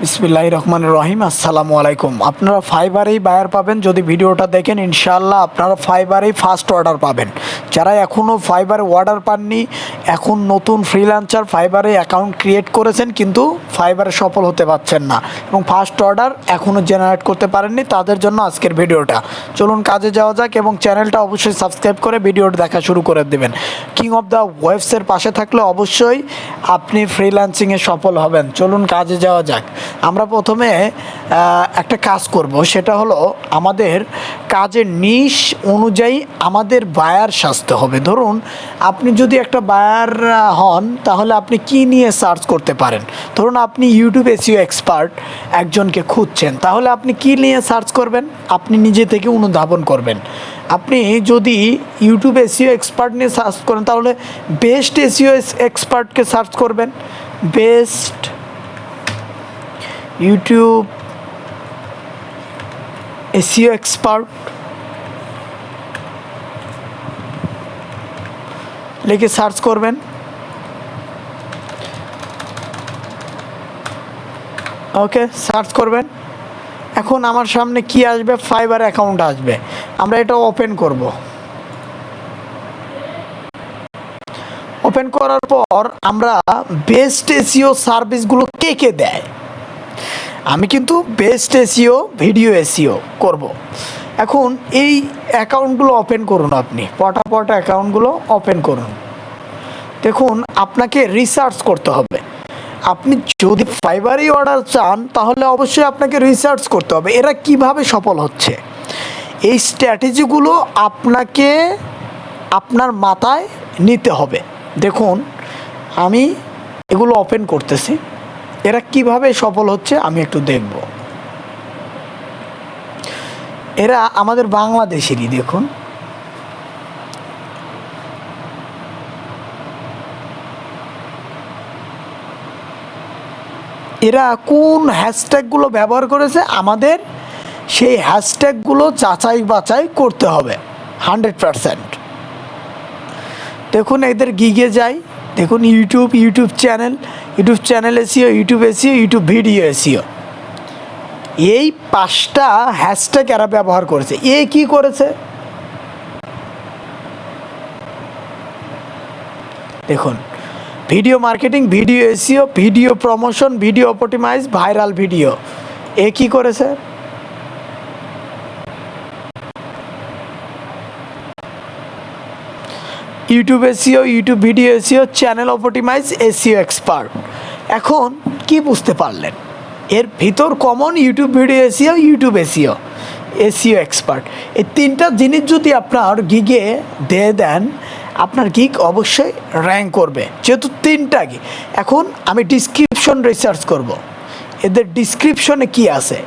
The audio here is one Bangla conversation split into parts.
বিসমিল্লাহির রহমানির রহিম। আসসালামু আলাইকুম। আপনারা ফাইবারেই বায়ার পাবেন। যদি ভিডিওটা দেখেন ইনশাআল্লাহ আপনারা ফাইবারেই ফার্স্ট অর্ডার পাবেন। যারা এখনও ফাইবারে অর্ডার পাননি, এখন নতুন ফ্রিল্যান্সার ফাইবারে অ্যাকাউন্ট ক্রিয়েট করেছেন কিন্তু ফাইবারে সফল হতে পারছেন না এবং ফার্স্ট অর্ডার এখনও জেনারেট করতে পারেননি, তাদের জন্য আজকের ভিডিওটা। চলুন কাজে যাওয়া যাক এবং চ্যানেলটা অবশ্যই সাবস্ক্রাইব করে ভিডিওটা দেখা শুরু করে দেবেন। কিং অফ দ্য ওয়েবসের পাশে থাকলে অবশ্যই আপনি ফ্রিল্যান্সিংয়ে সফল হবেন। চলুন কাজে যাওয়া যাক। আমরা প্রথমে একটা কাজ করব, সেটা হলো আমাদের কাজের নিশ অনুযায়ী আমাদের বায়ার সাজতে হবে। ধরুন আপনি যদি একটা বায়ার হন তাহলে আপনি কি নিয়ে সার্চ করতে পারেন। ধরুন আপনি ইউটিউব এসইও এক্সপার্ট একজনকে খুঁজছেন, তাহলে আপনি কি নিয়ে সার্চ করবেন? আপনি নিজে থেকে অনুধাবন করবেন। আপনি যদি ইউটিউব এসইও এক্সপার্ট নিয়ে সার্চ করেন তাহলে বেস্ট এসইও এক্সপার্টকে সার্চ করবেন। বেস্ট ইউটিউব এসইও এক্সপার্ট লিখে সার্চ করবেন। ওকে, সার্চ করবেন। এখন আমার সামনে কি আসবে? ফাইবার অ্যাকাউন্ট আসবে। আমরা এটা ওপেন করব। ওপেন করার পর আমরা বেস্ট এসইও সার্ভিসগুলো কে কে দেয়, আমি কিন্তু বেস্ট এসইও ভিডিও এসইও করব। এখন এই অ্যাকাউন্টগুলো ওপেন করুন, আপনি পটাপট অ্যাকাউন্টগুলো ওপেন করুন। দেখুন আপনাকে রিসার্চ করতে হবে। আপনি যদি ফাইবারেই অর্ডার চান তাহলে অবশ্যই আপনাকে রিসার্চ করতে হবে এরা কিভাবে সফল হচ্ছে। এই স্ট্র্যাটেজিগুলো আপনাকে আপনার মাথায় নিতে হবে। দেখুন আমি এগুলো ওপেন করতেছি, এরা কিভাবে সফল হচ্ছে আমি একটু দেখব। এরা আমাদের বাংলাদেশেরই। দেখুন এরা কোন হ্যাশট্যাগুলো ব্যবহার করেছে, আমাদের সেই হ্যাশট্যাগুলো যাচাই বাছাই করতে হবে 100%। দেখুন এদের গিগে যাই, দেখুন YouTube channel SEO, YouTube SEO, YouTube video SEO, এই 5টা হ্যাশট্যাগ এরা ব্যবহার করেছে। এ কি করেছে দেখুন, video marketing, video SEO, video promotion, video optimise, viral video. এ কি করেছে? YouTube SEO, YouTube video SEO, channel optimise, SEO expert. এখন কি বুঝতে পারলেন? এর ভিতর common YouTube video SEO, YouTube SEO, SEO expert. এই 3টা জিনিস যদি আপনার গিগে দিয়ে দেন আপনার গিগ অবশ্যই র্যাঙ্ক করবে, যেহেতু 3টা গিগ। এখন আমি ডিসক্রিপশন রিসার্চ করব, এদের ডিসক্রিপশনে কি আছে।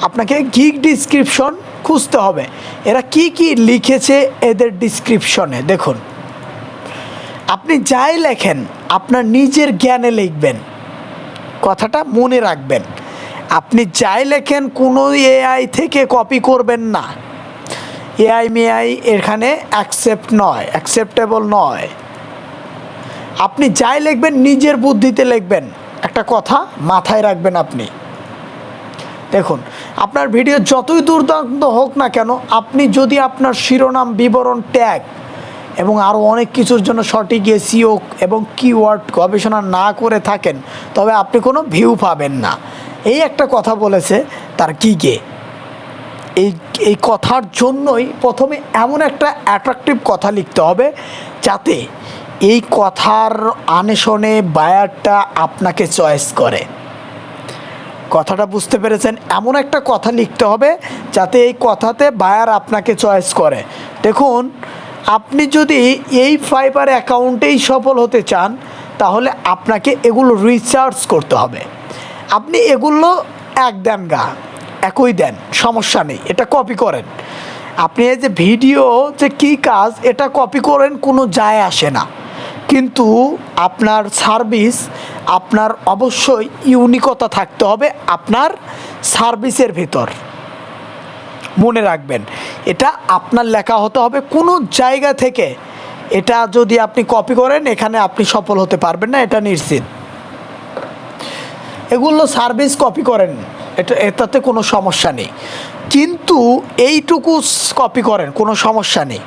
আপনাকে গিগ ডিসক্রিপশন খুঁজতে হবে, এরা কি কি লিখেছে এদের ডিসক্রিপশনে। দেখুন আপনি যাই লেখেন আপনার নিজের জ্ঞানে লিখবেন, কথাটা মনে রাখবেন। আপনি যাই লেখেন কোনো এআই থেকে কপি করবেন না। এআই মেআই এখানে অ্যাকসেপ্টেবল নয়। আপনি যাই লিখবেন নিজের বুদ্ধিতে লিখবেন, একটা কথা মাথায় রাখবেন। আপনি দেখুন আপনার ভিডিও যতই দুর্দান্ত হোক না কেন, আপনি যদি আপনার শিরোনাম, বিবরণ, ট্যাগ এবং আরও অনেক কিছুর জন্য সঠিক এসইও এবং কিওয়ার্ড গবেষণা না করে থাকেন তবে আপনি কোনো ভিউ পাবেন না। এই একটা কথা বলেছে তার গিগে। এই কথার জন্যই প্রথমে এমন একটা অ্যাট্রাকটিভ কথা লিখতে হবে যাতে এই কথার আনেশনে বায়ারটা আপনাকে চয়েস করে। কথাটা বুঝতে পেরেছেন? এমন একটা কথা লিখতে হবে যাতে এই কথাতে বায়ার আপনাকে চয়েস করে। দেখুন আপনি যদি এই ফাইবার অ্যাকাউন্টেই সফল হতে চান তাহলে আপনাকে এগুলো রিসার্চ করতে হবে। আপনি এগুলো একই দেন, সমস্যা নেই, এটা কপি করেন। আপনি এই যে ভিডিও যে কী কাজ এটা কপি করেন, কোনো যায় আসে না, কিন্তু আপনার সার্ভিস, আপনার অবশ্যই ইউনিকতা থাকতে হবে আপনার সার্ভিসের ভিতর। মনে রাখবেন এটা আপনার লেখা হতে হবে কোনো জায়গা থেকে। এটা যদি আপনি কপি করেন এখানে আপনি সফল হতে পারবেন না, এটা নিশ্চিত। এগুলো সার্ভিস কপি করেন, এটাতে কোনো সমস্যা নেই। কিন্তু এইটুকু কপি করেন, কোনো সমস্যা নেই।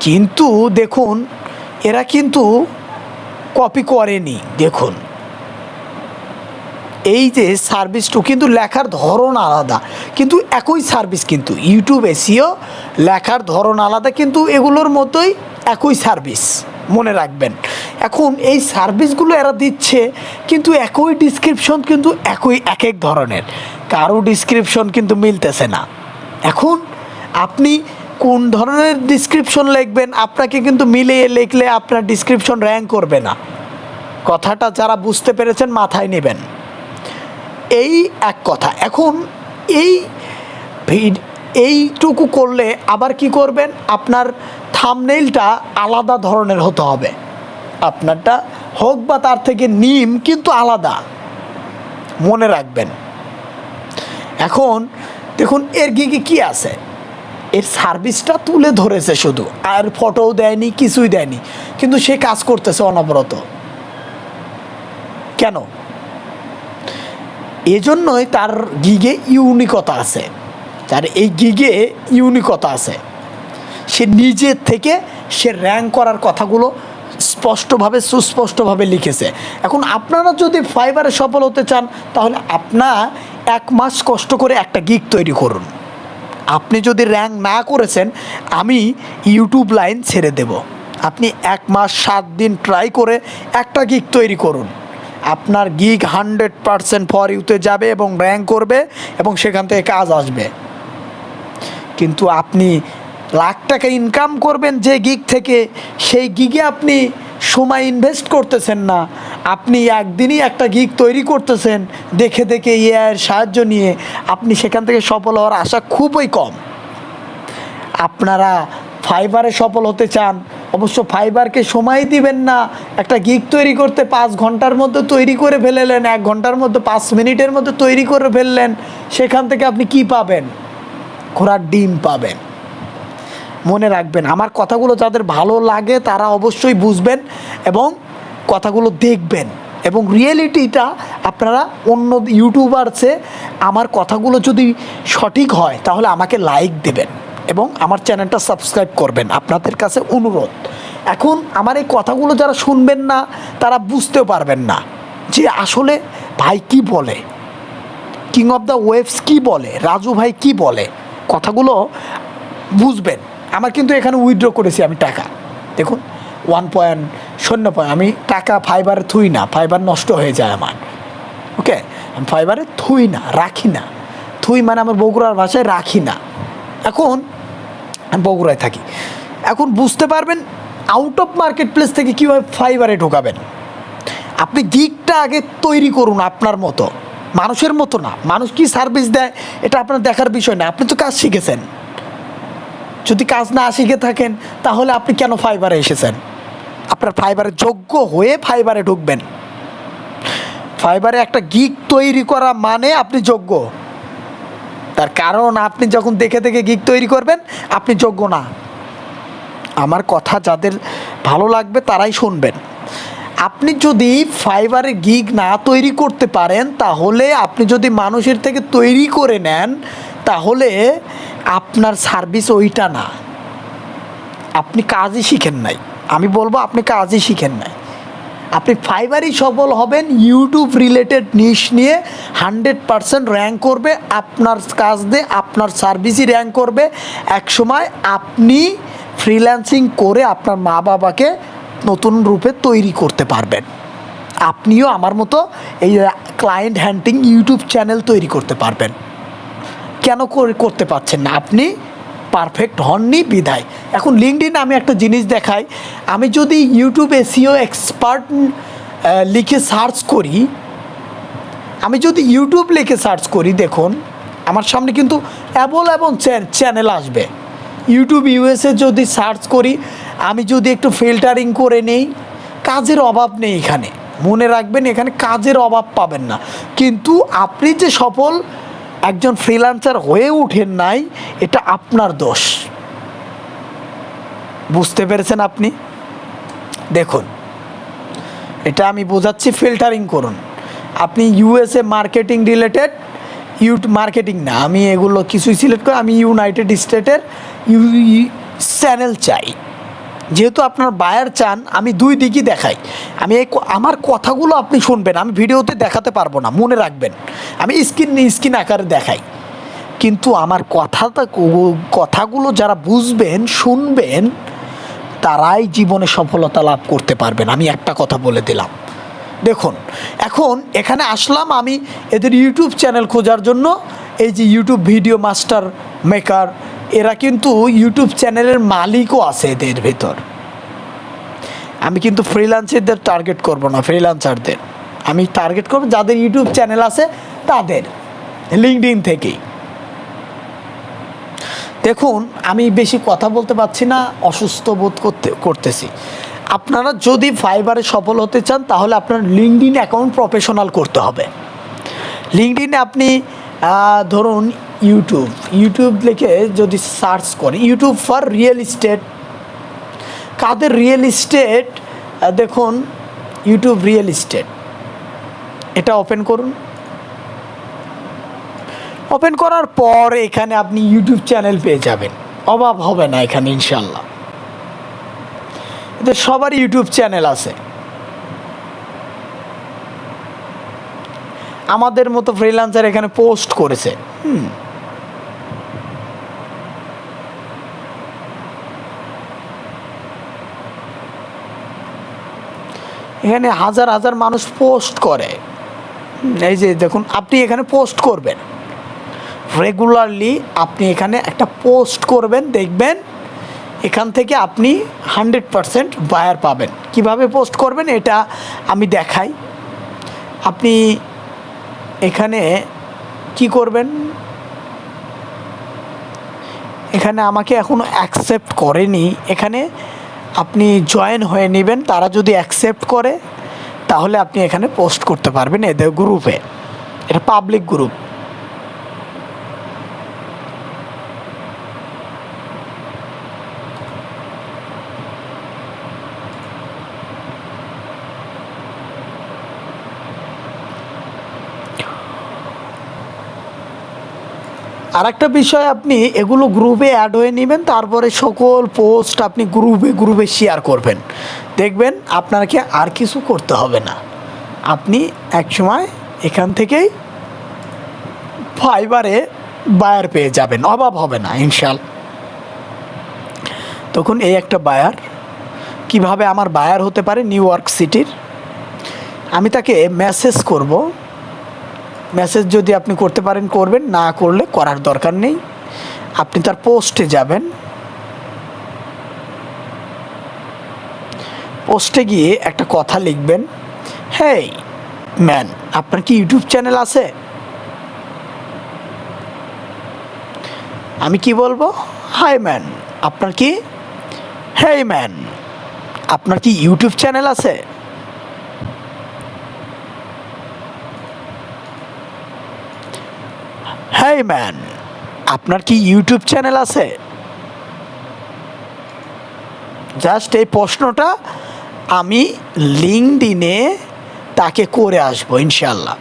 কিন্তু দেখুন এরা কিন্তু কপি করেনি। দেখুন এই যে সার্ভিসটু কিন্তু লেখার ধরন আলাদা, কিন্তু একই সার্ভিস, কিন্তু ইউটিউব এসইও লেখার ধরন আলাদা, কিন্তু এগুলোর মতোই একই সার্ভিস, মনে রাখবেন। এখন এই সার্ভিসগুলো এরা দিচ্ছে, কিন্তু একই ডিসক্রিপশন, কিন্তু একই এক এক ধরনের, কারো ডিসক্রিপশন কিন্তু মিলতেছে না। এখন আপনি কোন ধরনের ডিসক্রিপশন লিখবেন, আপনাকে কিন্তু মিলিয়ে লিখলে আপনার ডিসক্রিপশন র্যাঙ্ক করবে না। কথাটা যারা বুঝতে পেরেছেন মাথায় নেবেন, এই এক কথা। এখন এইটুকু করলে আবার কি করবেন, আপনার থাম্বনেইলটা আলাদা ধরনের হতে হবে, আপনারটা হোক বা তার থেকে নিম, কিন্তু আলাদা, মনে রাখবেন। এখন দেখুন এর গিগে কি আছে, এর সার্ভিসটা তুলে ধরেছে শুধু, আর ফটোও দেয়নি, কিছুই দেয়নি, কিন্তু সে কাজ করতেছে অনবরত। কেন? এজন্যই তার গিগে ইউনিকতা আছে, তার এই গিগে ইউনিকতা আছে। সে নিজের থেকে সে র্যাঙ্ক করার কথাগুলো স্পষ্টভাবে সুস্পষ্টভাবে লিখেছে। এখন আপনারা যদি ফাইবারে সফল হতে চান, তাহলে আপনার 1 মাস কষ্ট করে একটা গিগ তৈরি করুন। আপনি যদি র্যাঙ্ক না করেছেন, আমি ইউটিউব লাইন ছেড়ে দেব। আপনি 1 মাস 7 দিন ট্রাই করে একটা গিগ তৈরি করুন, আপনার গিগ 100% ফর ইউতে যাবে এবং র্যাঙ্ক করবে, এবং সেখান থেকে কাজ আসবে। কিন্তু আপনি লাখ টাকা ইনকাম করবেন যে গিগ থেকে, সেই গিগে আপনি সময় ইনভেস্ট করতেছেন না, আপনি একদিনই একটা গিগ তৈরি করতেছেন দেখে দেখে এআইয়ের সাহায্য নিয়ে, আপনি সেখান থেকে সফল হওয়ার আশা খুবই কম। আপনারা ফাইবারে সফল হতে চান, অবশ্য ফাইবারকে সময় দিবেন না। একটা গিগ তৈরি করতে 5 ঘন্টার মধ্যে তৈরি করে ফেলেলেন, 1 ঘন্টার মধ্যে 5 মিনিটের মধ্যে তৈরি করে ফেললেন, সেখান থেকে আপনি কি পাবেন? ঘোড়ার ডিম পাবেন। মনে রাখবেন, আমার কথাগুলো যাদের ভালো লাগে তারা অবশ্যই বুঝবেন এবং কথাগুলো দেখবেন, এবং রিয়েলিটিটা আপনারা অন্য ইউটিউবারসে আমার কথাগুলো যদি সঠিক হয় তাহলে আমাকে লাইক দেবেন এবং আমার চ্যানেলটা সাবস্ক্রাইব করবেন, আপনাদের কাছে অনুরোধ। এখন আমার এই কথাগুলো যারা শুনবেন না, তারা বুঝতেও পারবেন না যে আসলে ভাই কি বলে, কিং অফ দ্য ওয়েভস কি বলে, রাজু ভাই কি বলে, কথাগুলো বুঝবেন। আমার কিন্তু এখানে উইথড্র করেছি আমি টাকা, দেখুন 1.0 আমি টাকা ফাইবারে থুই না, ফাইবার নষ্ট হয়ে যায় আমার। ওকে, আমি ফাইবারে থুই না, রাখি না। থুই মানে আমার বগুড়ার ভাষায় রাখি না। এখন আমি বগুড়ায় থাকি। এখন বুঝতে পারবেন আউট অফ মার্কেট প্লেস থেকে কীভাবে ফাইবারে ঢোকাবেন। আপনি গিগটা আগে তৈরি করুন আপনার মতো, মানুষের মতো না। মানুষ কি সার্ভিস দেয় এটা আপনার দেখার বিষয় না, আপনি তো কাজ শিখেছেন। যদি কাজ না শিখে থাকেন তাহলে আপনি কেন ফাইবারে এসেছেন? আপনার ফাইবারে যোগ্য হয়ে ফাইবারে ঢুকবেন। ফাইবারে একটা গিগ তৈরি করা মানে আপনি যোগ্য, তার কারণ আপনি যখন দেখে দেখে গিগ তৈরি করবেন আপনি যোগ্য না। আমার কথা যাদের ভালো লাগবে তারাই শুনবেন। আপনি যদি ফাইবারে গিগ না তৈরি করতে পারেন, তাহলে আপনি যদি মানুষের থেকে তৈরি করে নেন, তাহলে আপনার সার্ভিস ওইটা না, আপনি কাজই শিখেন নাই। আমি বলবো আপনি কাজই শিখেন নাই। আপনি ফাইবারই সফল হবেন, ইউটিউব রিলেটেড নিশ নিয়ে 100% র্যাঙ্ক করবে, আপনার কাজ দিয়ে আপনার সার্ভিসই র্যাঙ্ক করবে। একসময় আপনি ফ্রিল্যান্সিং করে আপনার মা বাবাকে নতুন রূপে তৈরি করতে পারবেন। আপনিও আমার মতো এই ক্লায়েন্ট হ্যান্টিং ইউটিউব চ্যানেল তৈরি করতে পারবেন। কেন করতে পারছেন না? আপনি পারফেক্ট হননি বিধায়। এখন লিঙ্কডইন আমি একটা জিনিস দেখাই, আমি যদি ইউটিউব এসইও এক্সপার্ট লিখে সার্চ করি, আমি যদি ইউটিউব লিখে সার্চ করি, দেখুন আমার সামনে কিন্তু অ্যাভেলেবল চ্যানেল আসবে। ইউটিউব ইউএসএ যদি সার্চ করি, আমি যদি একটু ফিল্টারিং করে নেই, কাজের অভাব নেই এখানে। মনে রাখবেন, এখানে কাজের অভাব পাবেন না। কিন্তু আপনি যে সফল একজন ফ্রিল্যান্সার হয়ে উঠেন নাই, এটা আপনার দোষ। বুঝতে পেরেছেন আপনি? দেখুন এটা আমি বোঝাচ্ছি, ফিল্টারিং করুন। আপনি ইউএসএ মার্কেটিং রিলেটেড মার্কেটিং না, আমি এগুলো কিছুই সিলেক্ট করে আমি ইউনাইটেড স্টেটের চ্যানেল চাই। যেহেতু আপনার বায়ার চান, আমি দুই দিকই দেখাই। আমি আমার কথাগুলো আপনি শুনবেন, আমি ভিডিওতে দেখাতে পারবো না, মনে রাখবেন। আমি স্ক্রিন আকারে দেখাই, কিন্তু আমার কথাগুলো যারা বুঝবেন, শুনবেন, তারাই জীবনে সফলতা লাভ করতে পারবেন। আমি একটা কথা বলে দিলাম। দেখুন, এখন এখানে আসলাম আমি এদের ইউটিউব চ্যানেল খোঁজার জন্য। এই যে ইউটিউব ভিডিও মাস্টার মেকার, এরা কিন্তু ইউটিউব চ্যানেলের মালিকও আছে এদের ভেতর। আমি কিন্তু ফ্রিল্যান্সারদের টার্গেট করব না, ফ্রিল্যান্সারদের আমি টার্গেট করব যাদের ইউটিউব চ্যানেল আছে তাদের, লিঙ্কডইন থেকেই। দেখুন, আমি বেশি কথা বলতে পারছি না, অসুস্থ বোধ করতেছি। আপনারা যদি ফাইবারে সফল হতে চান, তাহলে আপনার লিঙ্কডইন অ্যাকাউন্ট প্রফেশনাল করতে হবে। লিঙ্কডইনে আপনি ধরুন ইউটিউব লিখে যদি সার্চ করেন, ইউটিউব ফর রিয়েল এস্টেট, কাদের রিয়েল এস্টেট, দেখুন ইউটিউব রিয়েল এস্টেট, এটা ওপেন করুন। ওপেন করার পর এখানে আপনি ইউটিউব চ্যানেল পেয়ে যাবেন, অভাব হবে না এখানে ইনশাল্লাহ। এদের সবারই ইউটিউব চ্যানেল আছে। আমাদের মতো ফ্রিল্যান্সার এখানে পোস্ট করেছে। এখানে হাজার হাজার মানুষ পোস্ট করে। এই যে দেখুন, আপনি এখানে পোস্ট করবেন রেগুলারলি, আপনি এখানে একটা পোস্ট করবেন, দেখবেন এখান থেকে আপনি 100% বায়ার পাবেন। কিভাবে পোস্ট করবেন এটা আমি দেখাই। আপনি এখানে কি করবেন, এখানে আমাকে এখনও অ্যাকসেপ্ট করেনি, এখানে আপনি জয়েন হয়ে নেবেন। তারা যদি অ্যাকসেপ্ট করে তাহলে আপনি এখানে পোস্ট করতে পারবেন এদের গ্রুপে। এটা পাবলিক গ্রুপ। আর একটা বিষয়, আপনি এগুলো গ্রুপে অ্যাড হয়ে নেবেন, তারপরে সকল পোস্ট আপনি গ্রুপে শেয়ার করবেন। দেখবেন আপনাকে আর কিছু করতে হবে না, আপনি একসময় এখান থেকেই ফাইবারে বায়ার পেয়ে যাবেন, অভাব হবে না ইনশাল্লাহ। তখন এই একটা বায়ার, কিভাবে আমার বায়ার হতে পারে নিউ ইয়র্ক সিটির, আমি তাকে মেসেজ করব। মেসেজ যদি আপনি করতে পারেন করবেন, না করলে করার দরকার নেই। আপনি তার পোস্টে যাবেন, পোস্টে গিয়ে একটা কথা লিখবেন, হেই ম্যান, আপনার কি ইউটিউব চ্যানেল আছে? আমি কি বলবো, হাই ম্যান, আপনার কি, হেই ম্যান, আপনার কি ইউটিউব চ্যানেল আছে? হেই ম্যান, আপনার কি ইউটিউব চ্যানেল আছে? জাস্ট এই প্রশ্নটা আমি লিঙ্কডইনে তাকে করে আসবো ইনশাল্লাহ।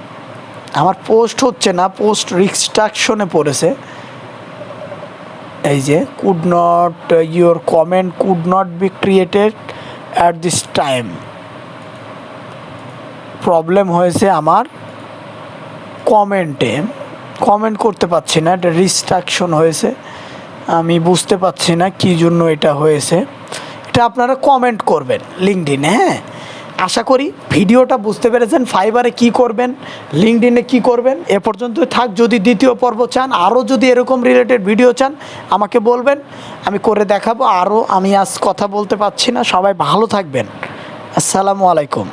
আমার পোস্ট হচ্ছে না, পোস্ট রিস্ট্রাকশনে পড়েছে। এই যে your comment could not be created at this time, problem হয়েছে আমার কমেন্ট করতে পারছি না, এটা রিস্ট্রাকশন হয়েছে। আমি বুঝতে পারছি না কী জন্য এটা হয়েছে। এটা আপনারা কমেন্ট করবেন লিঙ্কডইনে। হ্যাঁ, আশা করি ভিডিওটা বুঝতে পেরেছেন। ফাইবারে কি করবেন, লিঙ্কডইনে কি করবেন, এ পর্যন্ত থাক। যদি দ্বিতীয় পর্ব চান, আরও যদি এরকম রিলেটেড ভিডিও চান, আমাকে বলবেন, আমি করে দেখাবো। আরও আমি আজ কথা বলতে পারছি না। সবাই ভালো থাকবেন। আসসালামু আলাইকুম।